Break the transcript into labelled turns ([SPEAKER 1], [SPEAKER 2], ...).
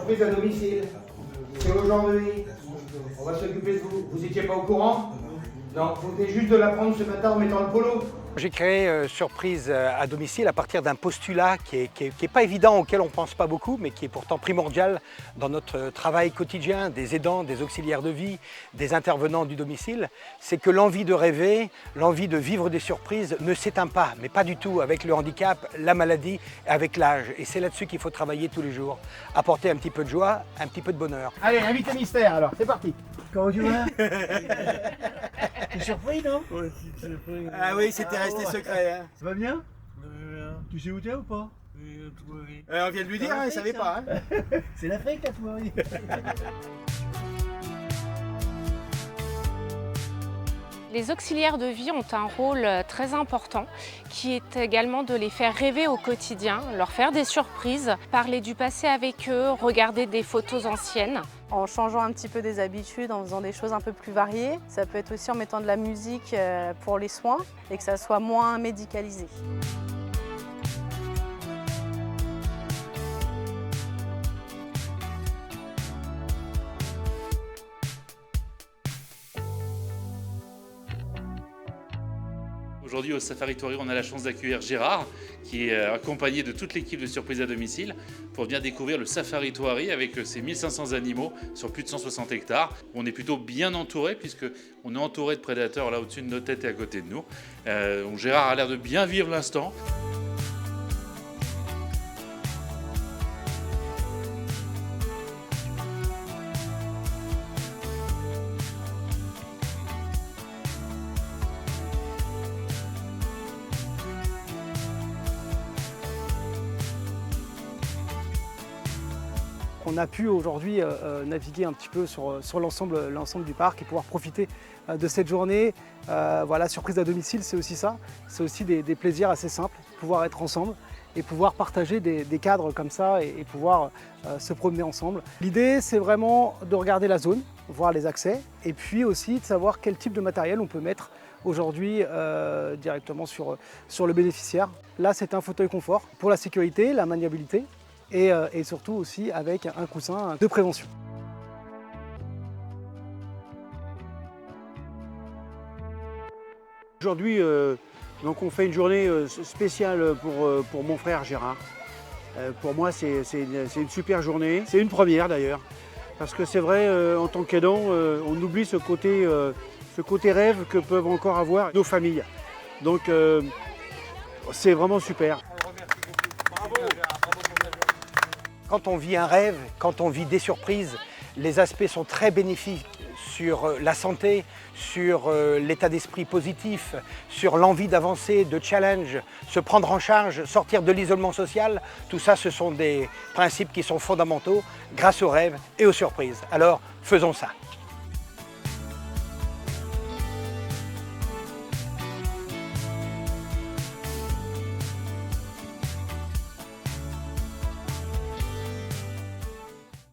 [SPEAKER 1] surprise à domicile. C'est aujourd'hui. On va s'occuper de vous. Vous n'étiez pas au courant? Non, vous venez juste de l'apprendre ce matin en mettant le polo.
[SPEAKER 2] J'ai créé Surprise à domicile à partir d'un postulat qui est pas évident, auquel on ne pense pas beaucoup, mais qui est pourtant primordial dans notre travail quotidien des aidants, des auxiliaires de vie, des intervenants du domicile. C'est que l'envie de rêver, l'envie de vivre des surprises ne s'éteint pas, mais pas du tout avec le handicap, la maladie, avec l'âge. Et c'est là-dessus qu'il faut travailler tous les jours. Apporter un petit peu de joie, un petit peu de bonheur.
[SPEAKER 1] Allez, invité mystère alors, c'est parti.
[SPEAKER 3] Comment tu vas? T'es surpris, non?
[SPEAKER 4] Ouais, si tu es pris.
[SPEAKER 2] Ah oui, c'était resté secret. Hein.
[SPEAKER 3] Ça va bien?
[SPEAKER 4] Bien.
[SPEAKER 3] Tu sais où t'es ou pas?
[SPEAKER 4] Oui, toi, oui.
[SPEAKER 2] On vient de lui dire, hein, il ne savait pas. Hein.
[SPEAKER 3] C'est l'Afrique, la Touarie.
[SPEAKER 5] Les auxiliaires de vie ont un rôle très important qui est également de les faire rêver au quotidien, leur faire des surprises, parler du passé avec eux, regarder des photos anciennes.
[SPEAKER 6] En changeant un petit peu des habitudes, en faisant des choses un peu plus variées. Ça peut être aussi en mettant de la musique pour les soins et que ça soit moins médicalisé.
[SPEAKER 7] Aujourd'hui au Safari Touari, on a la chance d'accueillir Gérard qui est accompagné de toute l'équipe de Surprise à domicile pour bien découvrir le Safari Touari avec ses 1500 animaux sur plus de 160 hectares. On est plutôt bien entouré puisqu'on est entouré de prédateurs là au-dessus de nos têtes et à côté de nous. Donc Gérard a l'air de bien vivre l'instant.
[SPEAKER 8] On a pu aujourd'hui naviguer un petit peu sur l'ensemble du parc et pouvoir profiter de cette journée. Voilà, Surprise à domicile, c'est aussi ça. C'est aussi des plaisirs assez simples, pouvoir être ensemble et pouvoir partager des cadres comme ça et pouvoir se promener ensemble. L'idée, c'est vraiment de regarder la zone, voir les accès et puis aussi de savoir quel type de matériel on peut mettre aujourd'hui directement sur le bénéficiaire. Là, c'est un fauteuil confort pour la sécurité, la maniabilité. Et surtout aussi avec un coussin de prévention.
[SPEAKER 3] Aujourd'hui, donc on fait une journée spéciale pour mon frère Gérard. Pour moi, c'est une super journée. C'est une première d'ailleurs. Parce que c'est vrai, en tant qu'aidant, on oublie ce côté rêve que peuvent encore avoir nos familles. Donc, c'est vraiment super.
[SPEAKER 2] Quand on vit un rêve, quand on vit des surprises, les aspects sont très bénéfiques sur la santé, sur l'état d'esprit positif, sur l'envie d'avancer, de challenge, se prendre en charge, sortir de l'isolement social. Tout ça, ce sont des principes qui sont fondamentaux grâce aux rêves et aux surprises. Alors, faisons ça.